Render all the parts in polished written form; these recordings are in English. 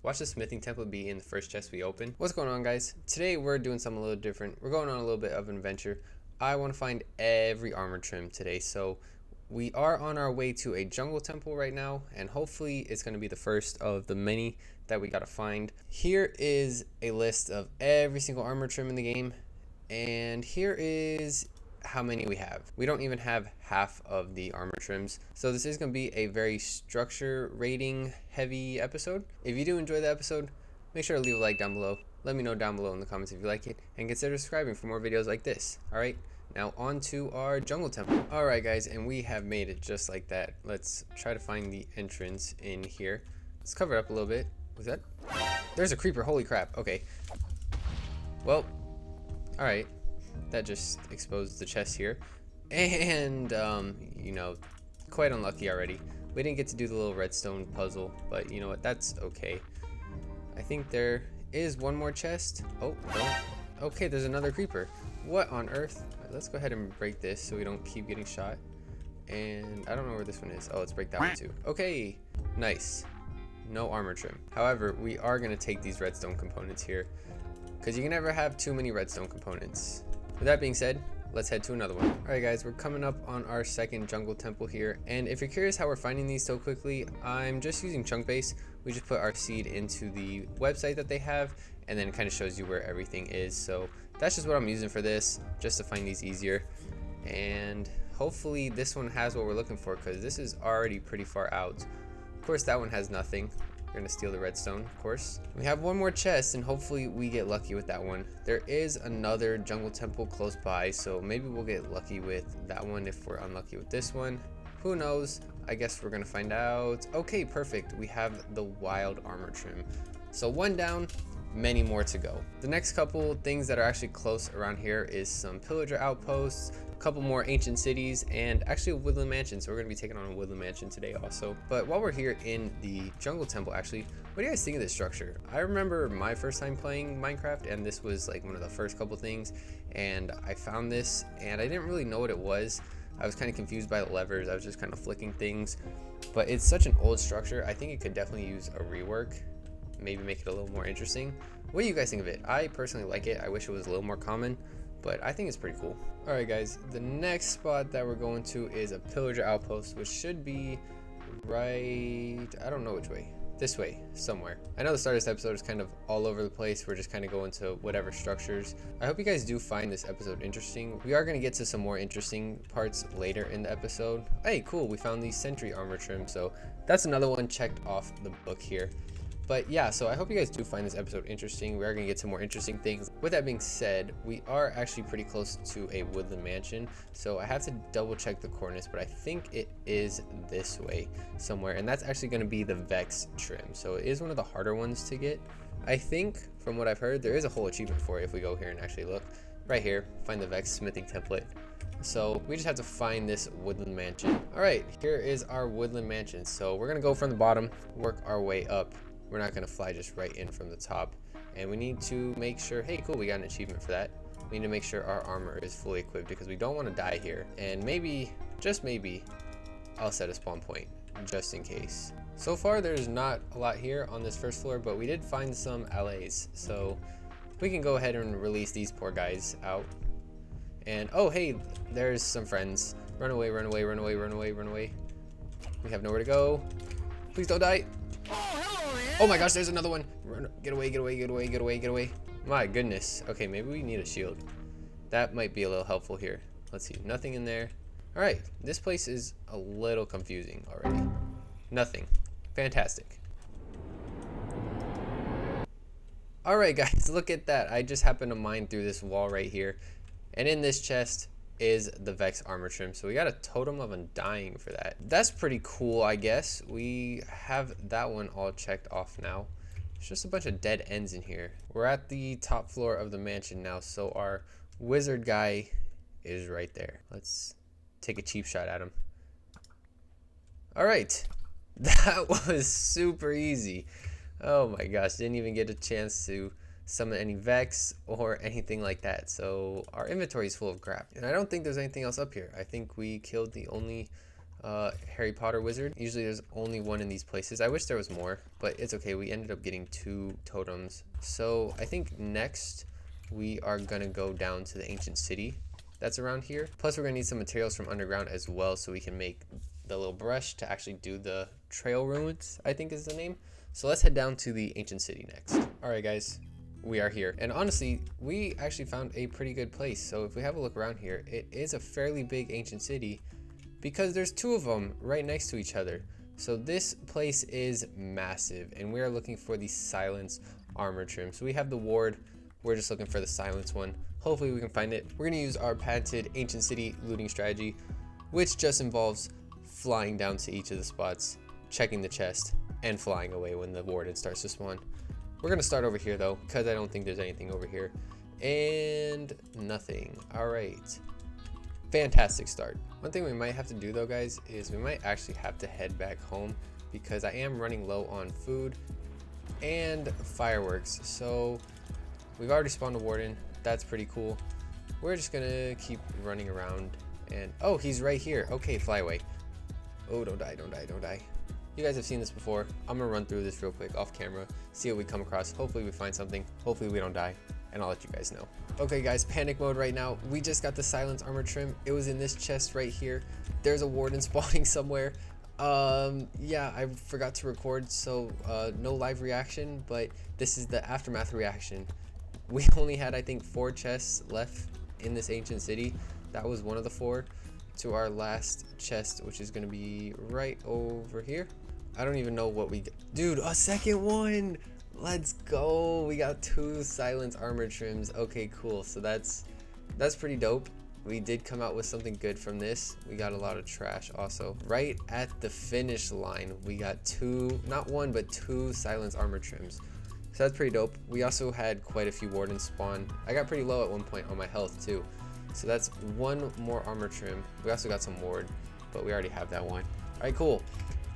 Watch the smithing template be in the first chest we open. What's going on, guys? Today we're doing something a little different. We're going on a little bit of an adventure. I want to find every armor trim today, so we are on our way to a jungle temple right now, and hopefully it's going to be the first of the many that we got to find. Here is a list of every single armor trim in the game, and here is how many we have. We don't even have half of the armor trims, so this is going to be a very structure rating heavy episode. If you do enjoy the episode, make sure to leave a like down below. Let me know down below in the comments if you like it, and consider subscribing for more videos like this. Alright, now on to our jungle temple. Alright guys, and we have made it just like that. Let's try to find the entrance in here. Let's cover it up a little bit. Was that? There's a creeper, holy crap. Okay. Well, alright. That just exposed the chest here. And, you know, quite unlucky already. We didn't get to do the little redstone puzzle, but you know what? That's okay. I think there is one more chest. Oh, no. Okay, there's another creeper. What on earth? Right, let's go ahead and break this so we don't keep getting shot. And I don't know where this one is. Oh, let's break that one too. Okay, nice. No armor trim. However, we are going to take these redstone components here, because you can never have too many redstone components. With that being said, let's head to another one. Alright guys, we're coming up on our second jungle temple here, and if you're curious how we're finding these so quickly, I'm just using chunk base. We just put our seed into the website that they have, and then it kind of shows you where everything is. So that's just what I'm using for this, just to find these easier. And hopefully this one has what we're looking for, because this is already pretty far out. Of course that one has nothing. We're gonna steal the redstone, of course. We have one more chest, and hopefully we get lucky with that one. There is another jungle temple close by, so maybe we'll get lucky with that one if we're unlucky with this one. Who knows? I guess we're gonna find out. Okay, perfect. We have the wild armor trim. So one down, many more to go. The next couple things that are actually close around here is some pillager outposts, a couple more ancient cities, and actually a woodland mansion. So we're going to be taking on a woodland mansion today also. But while we're here in the jungle temple, actually, what do you guys think of this structure? I remember my first time playing Minecraft, and this was like one of the first couple things, and I found this and I didn't really know what it was. I was kind of confused by the levers. I was just kind of flicking things, but it's such an old structure. I think it could definitely use a rework, maybe make it a little more interesting. What do you guys think of it? I personally like it. I wish it was a little more common, but I think it's pretty cool. Alright guys, the next spot that we're going to is a pillager outpost, which should be right, I don't know which way. This way, somewhere. I know the start of this episode is kind of all over the place. We're just kind of going to whatever structures. I hope you guys do find this episode interesting. We are going to get to some more interesting parts later in the episode. Hey, cool, we found the sentry armor trim, so that's another one checked off the book here. But yeah, so I hope you guys do find this episode interesting. We are going to get some more interesting things. With that being said, we are actually pretty close to a woodland mansion. So I have to double check the coordinates, but I think it is this way somewhere. And that's actually going to be the Vex trim. So it is one of the harder ones to get. I think from what I've heard, there is a whole achievement for it if we go here and actually look. Right here, find the Vex smithing template. So we just have to find this woodland mansion. All right, here is our woodland mansion. So we're going to go from the bottom, work our way up. We're not going to fly just right in from the top, and we need to make sure, hey cool, we got an achievement for that. We need to make sure our armor is fully equipped, because we don't want to die here, and maybe, just maybe, I'll set a spawn point just in case. So far there's not a lot here on this first floor, but we did find some LAs, so we can go ahead and release these poor guys out. And oh hey, there's some friends. Run away, run away, run away, run away, run away. We have nowhere to go. Please don't die. Oh my gosh, there's another one. Run, get away, get away, get away, get away, get away. My goodness. Okay, maybe we need a shield. That might be a little helpful here. Let's see, nothing in there. All right, this place is a little confusing already. Nothing. Fantastic. All right, guys, look at that. I just happened to mine through this wall right here. And in this chest is the Vex armor trim. So we got a totem of undying for that. That's pretty cool, I guess. We have that one all checked off now. There's just a bunch of dead ends in here. We're at the top floor of the mansion now, so our wizard guy is right there. Let's take a cheap shot at him. All right, that was super easy. Oh my gosh, didn't even get a chance to summon any Vex or anything like that. So our inventory is full of crap, and I don't think there's anything else up here. I think we killed the only Harry Potter wizard. Usually there's only one in these places. I wish there was more, but it's okay. We ended up getting 2 totems. So I think next we are gonna go down to the ancient city that's around here. Plus we're gonna need some materials from underground as well, so we can make the little brush to actually do the trail ruins, I think is the name. So let's head down to the ancient city next. All right guys, we are here. And honestly, we actually found a pretty good place. So if we have a look around here, it is a fairly big ancient city because there's 2 of them right next to each other. So this place is massive, and we are looking for the silence armor trim. So we have the ward, we're just looking for the silence one. Hopefully we can find it. We're gonna use our patented ancient city looting strategy, which just involves flying down to each of the spots, checking the chest, and flying away when the warden starts to spawn. We're gonna start over here though, because I don't think there's anything over here. And nothing. All right. Fantastic start. One thing we might have to do though, guys, is we might actually have to head back home because I am running low on food and fireworks. So we've already spawned a warden. That's pretty cool. We're just gonna keep running around and, oh, he's right here. Okay, fly away. Oh, don't die, don't die, don't die. You guys have seen this before. I'm gonna run through this real quick off camera, see what we come across. Hopefully we find something. Hopefully we don't die, and I'll let you guys know. Okay guys, panic mode right now. We just got the silence armor trim. It was in this chest right here. There's a warden spawning somewhere. Yeah, I forgot to record, so no live reaction, but this is the aftermath reaction. We only had, I think, 4 chests left in this ancient city. That was one of the 4 to our last chest, which is gonna be right over here. I don't even know what we got. Dude, a second one. Let's go. We got 2 silence armor trims. Okay, cool. So that's pretty dope. We did come out with something good from this. We got a lot of trash also. Right at the finish line, we got 2, not 1, but 2 silence armor trims. So that's pretty dope. We also had quite a few wardens spawn. I got pretty low at one point on my health too. So that's 1 more armor trim. We also got some ward, but we already have that one. All right, cool.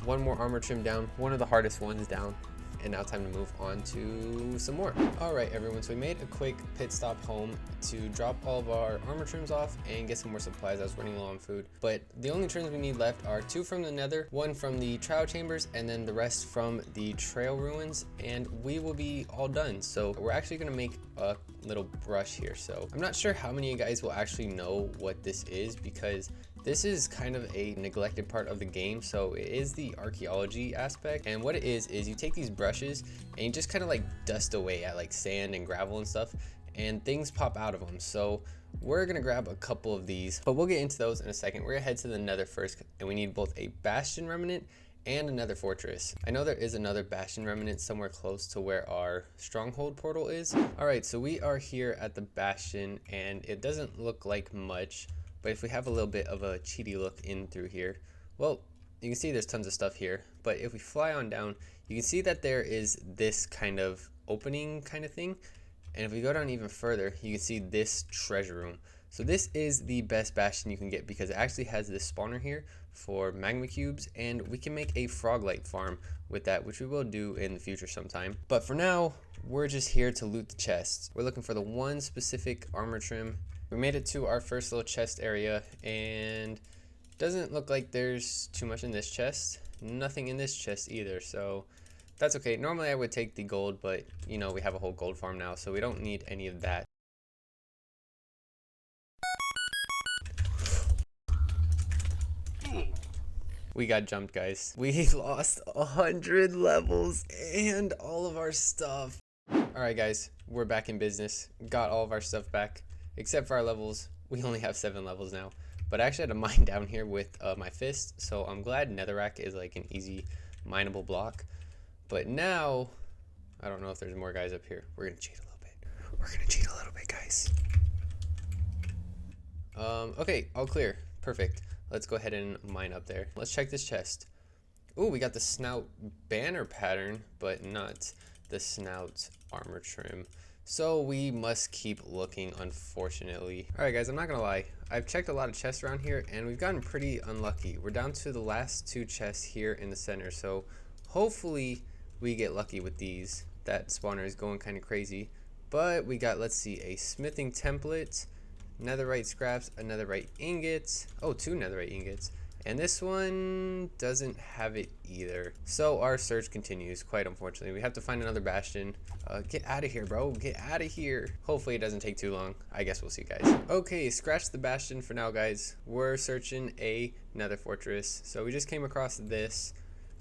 1 more armor trim down, one of the hardest ones down. And now time to move on to some more. All right, everyone, so we made a quick pit stop home to drop all of our armor trims off and get some more supplies. I was running low on food, but the only trims we need left are 2 from the nether, 1 from the trial chambers, and then the rest from the trail ruins, and we will be all done. So we're actually gonna make a little brush here. So I'm not sure how many of you guys will actually know what this is, because this is kind of a neglected part of the game. So it is the archaeology aspect, and what it is you take these brushes and you just kind of like dust away at like sand and gravel and stuff, and things pop out of them. So we're gonna grab a couple of these, but we'll get into those in a second. We're gonna head to the nether first, and we need both a bastion remnant and another fortress. I know there is another bastion remnant somewhere close to where our stronghold portal is. All right, so we are here at the bastion, and it doesn't look like much, but if we have a little bit of a cheaty look in through here, well, you can see there's tons of stuff here. But if we fly on down, you can see that there is this kind of opening kind of thing. And if we go down even further, you can see this treasure room. So this is the best bastion you can get, because it actually has this spawner here for magma cubes, and we can make a frog light farm with that, which we will do in the future sometime. But for now, we're just here to loot the chests. We're looking for the 1 specific armor trim. We made it to our first little chest area, and doesn't look like there's too much in this chest. Nothing in this chest either, so that's okay. Normally I would take the gold, but you know, we have a whole gold farm now, so we don't need any of that. We got jumped, guys. We lost 100 levels and all of our stuff. All right, guys, we're back in business. Got all of our stuff back, except for our levels. We only have 7 levels now, but I actually had to mine down here with my fist, so I'm glad netherrack is like an easy mineable block. But now, I don't know if there's more guys up here. We're gonna cheat a little bit. We're gonna cheat a little bit, guys. Okay, all clear. Perfect. Let's go ahead and mine up there. Let's check this chest. Ooh, we got the snout banner pattern, but not the snout armor trim. So we must keep looking, unfortunately. All right, guys, I'm not gonna lie. I've checked a lot of chests around here, and we've gotten pretty unlucky. We're down to the last 2 chests here in the center, so hopefully we get lucky with these. That spawner is going kind of crazy. But we got, let's see, a smithing template, netherite scraps, a netherite ingot. Oh, 2 netherite ingots. And this one doesn't have it either. So our search continues, quite unfortunately. We have to find another bastion. Get out of here, bro. Get out of here. Hopefully it doesn't take too long. I guess we'll see, guys. Okay, scratch the bastion for now, guys. We're searching a nether fortress. So we just came across this.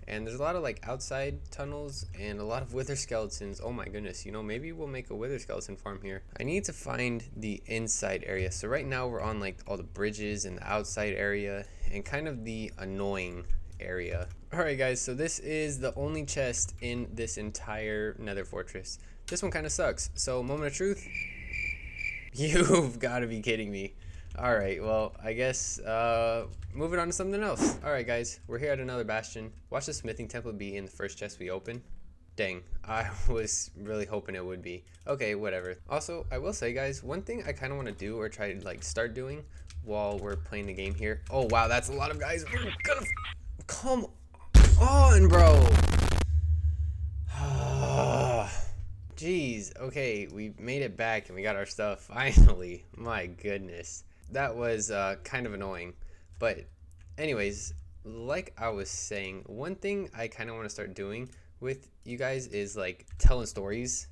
And there's a lot of like outside tunnels and a lot of wither skeletons. Oh my goodness, you know, maybe we'll make a wither skeleton farm here. I need to find the inside area. So right now we're on like all the bridges and the outside area and kind of the annoying area. Alright guys, so this is the only chest in this entire nether fortress. This one kind of sucks. So moment of truth. You've got to be kidding me. Alright, well, I guess moving on to something else. Alright guys, we're here at another bastion. Watch the smithing template be in the first chest we open. Dang, I was really hoping it would be. Okay, whatever. Also, I will say guys, one thing I kind of want to do or try to like start doing while we're playing the game here. Oh wow, that's a lot of guys. We're gonna come on, bro. Jeez, okay, we made it back and we got our stuff finally. My goodness. That was kind of annoying. But anyways, like I was saying, one thing I kind of want to start doing with you guys is like telling stories.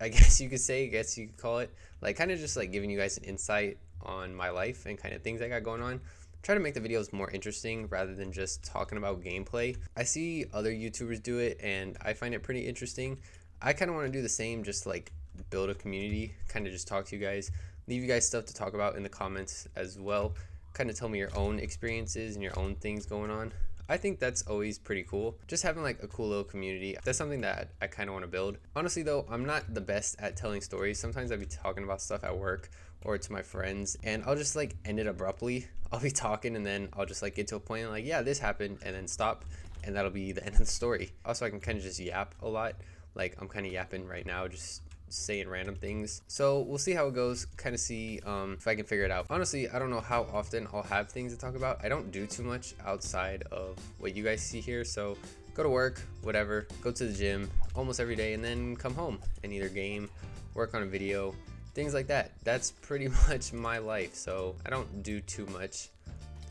I guess you could say, I guess you could call it. Like kind of just like giving you guys an insight on my life and kind of things I got going on. Try to make the videos more interesting rather than just talking about gameplay. I see other YouTubers do it and I find it pretty interesting. I kind of want to do the same, just like build a community, kind of just talk to you guys, leave you guys stuff to talk about in the comments as well, kind of tell me your own experiences and your own things going on. I think that's always pretty cool, just having like a cool little community. That's something that I kind of want to build. Honestly though, I'm not the best at telling stories. Sometimes I'll be talking about stuff at work or to my friends and I'll just like end it abruptly. I'll be talking and then I'll just like get to a point like, yeah, this happened, and then stop, and that'll be the end of the story. Also, I can kind of just yap a lot. Like I'm kind of yapping right now, just saying random things. So we'll see how it goes, kind of see if I can figure it out. Honestly, I don't know how often I'll have things to talk about. I don't do too much outside of what you guys see here. So go to work, whatever, go to the gym almost every day, and then come home and either game, work on a video, things like that. That's pretty much my life. So I don't do too much.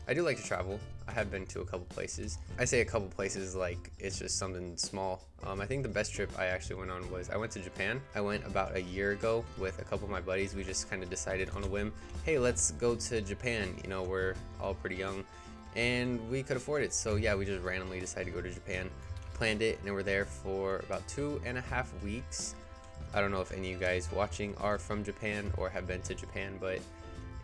I do like to travel. I have been to a couple places. I say a couple places like it's just something small. I think the best trip I actually went on was I went to Japan. I went about a year ago with a couple of my buddies. We just kind of decided on a whim, hey, let's go to Japan. You know, we're all pretty young and we could afford it. So yeah, we just randomly decided to go to Japan, planned it, and we're there for about 2.5 weeks. I don't know if any of you guys watching are from Japan or have been to Japan, but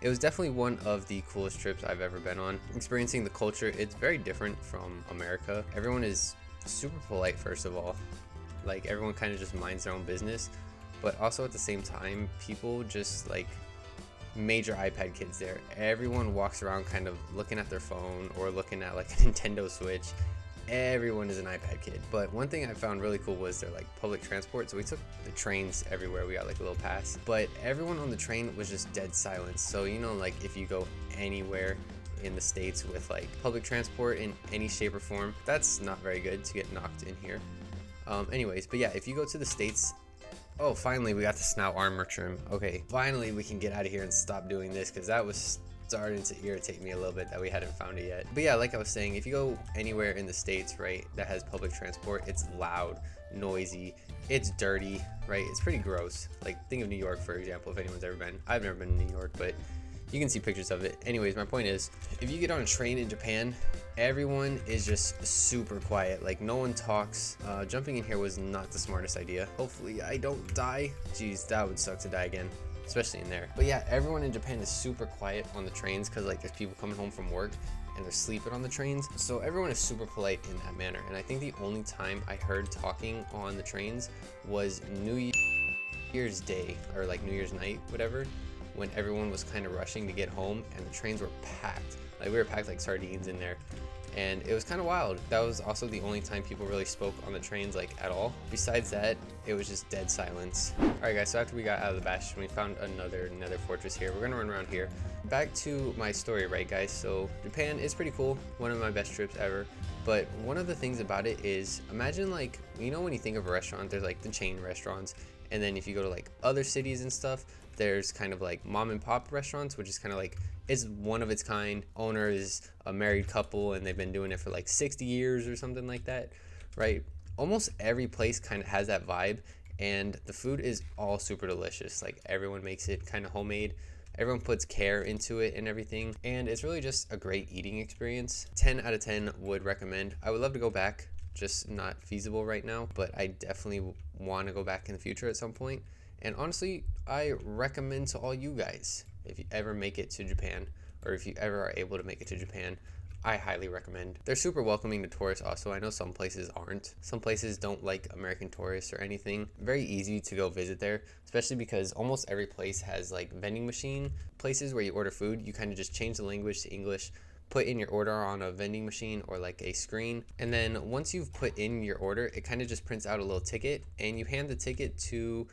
it was definitely one of the coolest trips I've ever been on. Experiencing the culture, it's very different from America. Everyone is super polite, first of all. Like everyone kind of just minds their own business, but also at the same time, people just like major iPad kids there. Everyone walks around kind of looking at their phone or looking at like a Nintendo Switch. Everyone is an iPad kid. But one thing I found really cool was their like public transport. So we took the trains everywhere. We got like a little pass, but everyone on the train was just dead silence. So you know, like if you go anywhere in the States with like public transport in any shape or form, that's not very good to get knocked in here. Anyways, but yeah, if you go to the States, oh, finally we got the snout armor trim. Okay, finally we can get out of here and stop doing this, because that was starting to irritate me a little bit that we hadn't found it yet. But yeah, like I was saying, if you go anywhere in the States, right, that has public transport, it's loud, noisy, it's dirty, right? It's pretty gross. Like think of New York, for example, if anyone's ever been. I've never been to New York, but you can see pictures of it. Anyways, my point is, if you get on a train in Japan, everyone is just super quiet. Like no one talks. Jumping in here was not the smartest idea. Hopefully I don't die. Jeez, that would suck to die again, especially in there. But yeah, everyone in Japan is super quiet on the trains because like there's people coming home from work and they're sleeping on the trains. So everyone is super polite in that manner. And I think the only time I heard talking on the trains was New Year's Day or like New Year's night, whatever, when everyone was kind of rushing to get home and the trains were packed. Like we were packed like sardines in there. And it was kind of wild. That was also the only time people really spoke on the trains like at all. Besides that, it was just dead silence. Alright guys, so after we got out of the bastion, we found another nether fortress here. We're gonna run around here. Back to my story, right guys? So Japan is pretty cool. One of my best trips ever. But one of the things about it is, imagine like, you know when you think of a restaurant, there's like the chain restaurants And then if you go to like other cities and stuff, there's kind of like mom and pop restaurants, which is kind of like, it's one of its kind. Owner is a married couple and they've been doing it for like 60 years or something like that, right? Almost every place kind of has that vibe, and the food is all super delicious. Like everyone makes it kind of homemade. Everyone puts care into it and everything, and it's really just a great eating experience. 10 out of 10 would recommend. I would love to go back, just not feasible right now, but I definitely want to go back in the future at some point. And honestly, I recommend to all you guys, if you ever make it to Japan, or if you ever are able to make it to Japan, I highly recommend. They're super welcoming to tourists also. I know some places aren't. Some places don't like American tourists or anything. Very easy to go visit there, especially because almost every place has like vending machine places where you order food. You kind of just change the language to English, put in your order on a vending machine or like a screen, and then once you've put in your order, it kind of just prints out a little ticket, and you hand the ticket to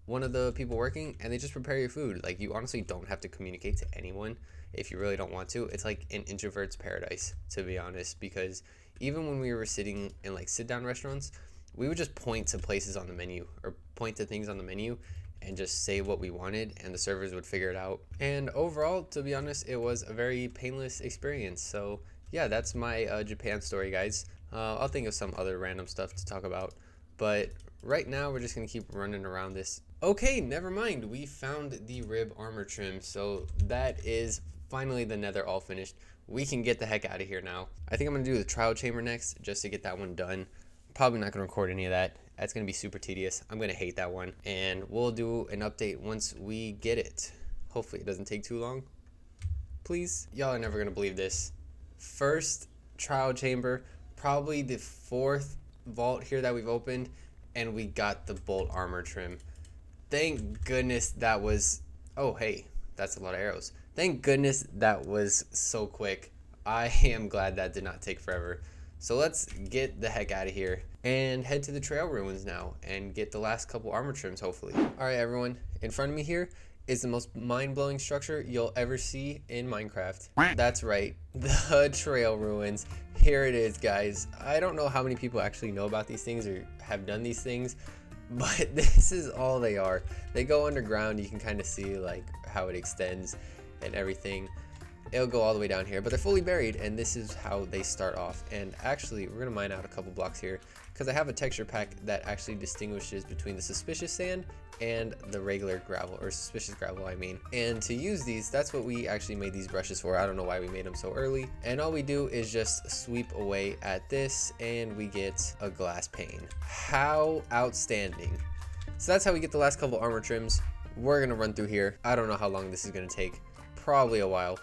one of the people working, and they just prepare your food. Like, you honestly don't have to communicate to anyone if you really don't want to. It's like an introvert's paradise, to be honest, because even when we were sitting in like sit down restaurants, we would just point to places on the menu or point to things on the menu and just say what we wanted, and the servers would figure it out. And overall, to be honest, it was a very painless experience. So yeah, that's my Japan story, guys. I'll think of some other random stuff to talk about, but right now we're just gonna keep running around this. Okay, never mind, we found the rib armor trim, so that is finally the nether all finished. We can get the heck out of here now. I think I'm gonna do the trial chamber next, just to get that one done. Probably not gonna record any of that. That's gonna be super tedious. I'm gonna hate that one, and we'll do an update once we get it. Hopefully it doesn't take too long. Please. Y'all are never gonna believe this. First trial chamber, probably the 4th vault here that we've opened, and we got the bolt armor trim. Thank goodness that was, oh hey, that's a lot of arrows. Thank goodness that was so quick. I am glad that did not take forever. So let's get the heck out of here and head to the trail ruins now and get the last couple armor trims, hopefully. All right, everyone, in front of me here is the most mind-blowing structure you'll ever see in Minecraft. That's right, the trail ruins. Here it is, guys. I don't know how many people actually know about these things or have done these things, but this is all they are. They go underground. You can kind of see like how it extends and everything. It'll go all the way down here, but they're fully buried, and this is how they start off. And actually, we're gonna mine out a couple blocks here because I have a texture pack that actually distinguishes between the suspicious sand and the regular gravel, or suspicious gravel, I mean. And to use these, that's what we actually made these brushes for. I don't know why we made them so early. And all we do is just sweep away at this, and we get a glass pane. How outstanding. So that's how we get the last couple armor trims. We're gonna run through here. I don't know how long this is gonna take. Probably a while.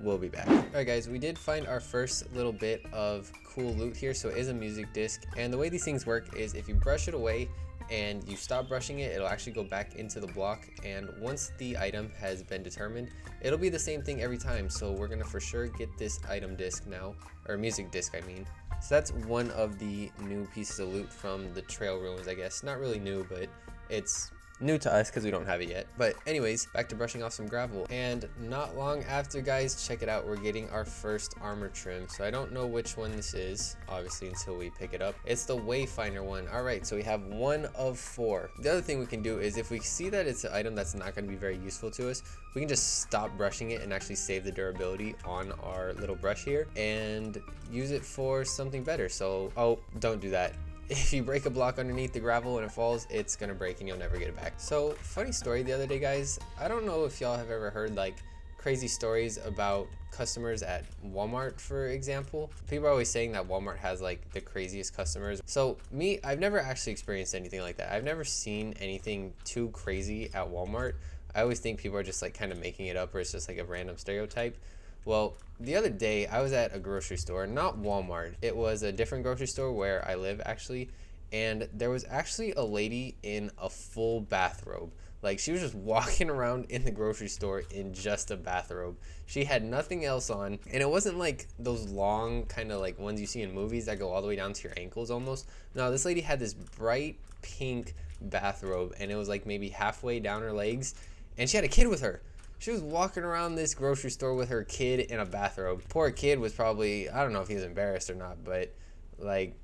We'll be back. Alright guys, we did find our first little bit of cool loot here. So it is a music disc, and the way these things work is if you brush it away and you stop brushing it, it'll actually go back into the block, and once the item has been determined, it'll be the same thing every time. So we're gonna for sure get this item disc now, or music disc I mean. So that's one of the new pieces of loot from the trail ruins, I guess. Not really new, but it's new to us because we don't have it yet. But anyways, back to brushing off some gravel, and not long after, guys, check it out, we're getting our first armor trim. So I don't know which one this is, obviously, until we pick it up. It's the Wayfinder one. All right, so we have 1 of 4. The other thing we can do is if we see that it's an item that's not going to be very useful to us, we can just stop brushing it and actually save the durability on our little brush here and use it for something better. So, oh, don't do that. If you break a block underneath the gravel and it falls, it's gonna break and you'll never get it back. So, funny story the other day, guys. I don't know if y'all have ever heard like crazy stories about customers at Walmart, for example. People are always saying that Walmart has like the craziest customers. So me, I've never actually experienced anything like that. I've never seen anything too crazy at Walmart. I always think people are just like kind of making it up, or it's just like a random stereotype. Well, the other day I was at a grocery store, not Walmart. It was a different grocery store where I live actually, and there was actually a lady in a full bathrobe. Like, she was just walking around in the grocery store in just a bathrobe. She had nothing else on, and it wasn't like those long kind of like ones you see in movies that go all the way down to your ankles almost. No, this lady had this bright pink bathrobe, and it was like maybe halfway down her legs, and she had a kid with her. She was walking around this grocery store with her kid in a bathrobe. Poor kid was probably, I don't know if he was embarrassed or not, but like,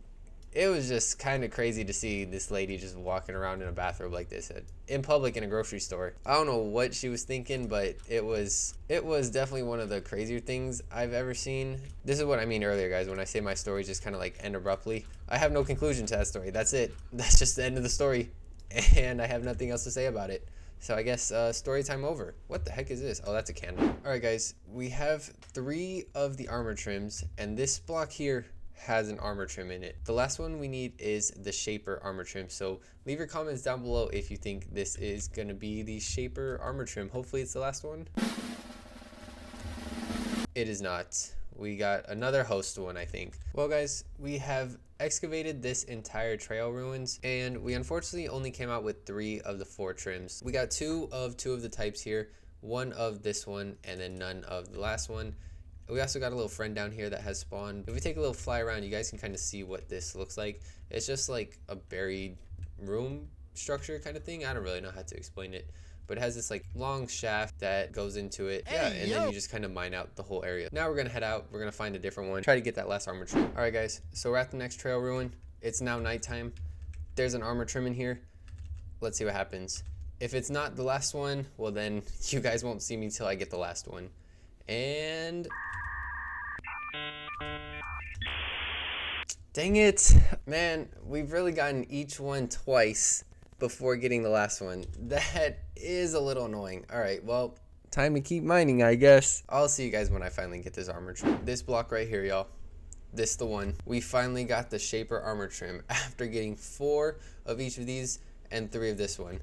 it was just kind of crazy to see this lady just walking around in a bathrobe like this in public in a grocery store. I don't know what she was thinking, but it was definitely one of the crazier things I've ever seen. This is what I mean earlier, guys, when I say my stories just kind of like end abruptly. I have no conclusion to that story. That's it. That's just the end of the story, and I have nothing else to say about it. So I guess story time over. What the heck is this? Oh, that's a candle. All right, guys, we have 3 of the armor trims, and this block here has an armor trim in it. The last one we need is the shaper armor trim. So leave your comments down below if you think this is gonna be the shaper armor trim. Hopefully it's the last one. It is not. We got another host one, I think. Well, guys, we have excavated this entire trail ruins, and we unfortunately only came out with 3 of the 4 trims. We got 2 of the types here, 1 of this one, and then none of the last one. We also got a little friend down here that has spawned. If we take a little fly around, you guys can kind of see what this looks like. It's just like a buried room structure kind of thing. I don't really know how to explain it, but it has this like long shaft that goes into it. Yeah, and then you just kind of mine out the whole area. Now we're gonna head out. We're gonna find a different one. Try to get that last armor trim. All right, guys. So we're at the next trail ruin. It's now nighttime. There's an armor trim in here. Let's see what happens. If it's not the last one, well then you guys won't see me till I get the last one. And dang it, man, we've really gotten each one twice before getting the last one. That is a little annoying. All right, well, time to keep mining, I guess. I'll see you guys when I finally get this armor trim. This block right here, y'all. This the one. We finally got the shaper armor trim after getting 4 of each of these and 3 of this one.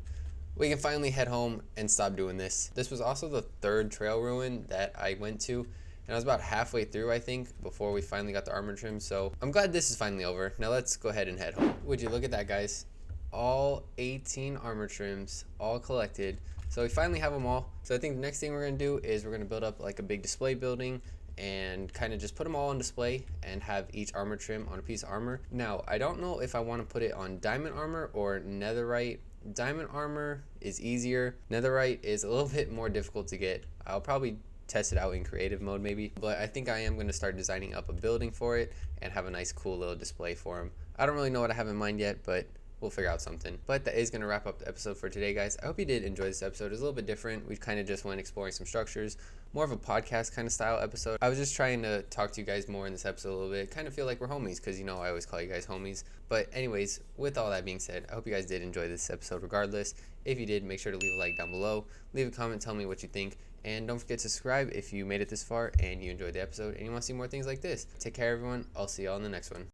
We can finally head home and stop doing this. This was also the 3rd trail ruin that I went to, and I was about halfway through, I think, before we finally got the armor trim. So I'm glad this is finally over. Now let's go ahead and head home. Would you look at that, guys? All 18 armor trims, all collected. So we finally have them all. So I think the next thing we're gonna do is we're gonna build up like a big display building and kind of just put them all on display and have each armor trim on a piece of armor. Now, I don't know if I want to put it on diamond armor or netherite. Diamond armor is easier. Netherite is a little bit more difficult to get. I'll probably test it out in creative mode maybe, but I think I am going to start designing up a building for it and have a nice cool little display for them. I don't really know what I have in mind yet, but we'll figure out something. But that is going to wrap up the episode for today, guys. I hope you did enjoy this episode. It was a little bit different. We kind of just went exploring some structures, more of a podcast kind of style episode. I was just trying to talk to you guys more in this episode a little bit. Kind of feel like we're homies because, you know, I always call you guys homies. But anyways, with all that being said, I hope you guys did enjoy this episode regardless. If you did, make sure to leave a like down below. Leave a comment, tell me what you think. And don't forget to subscribe if you made it this far and you enjoyed the episode and you want to see more things like this. Take care, everyone. I'll see y'all in the next one.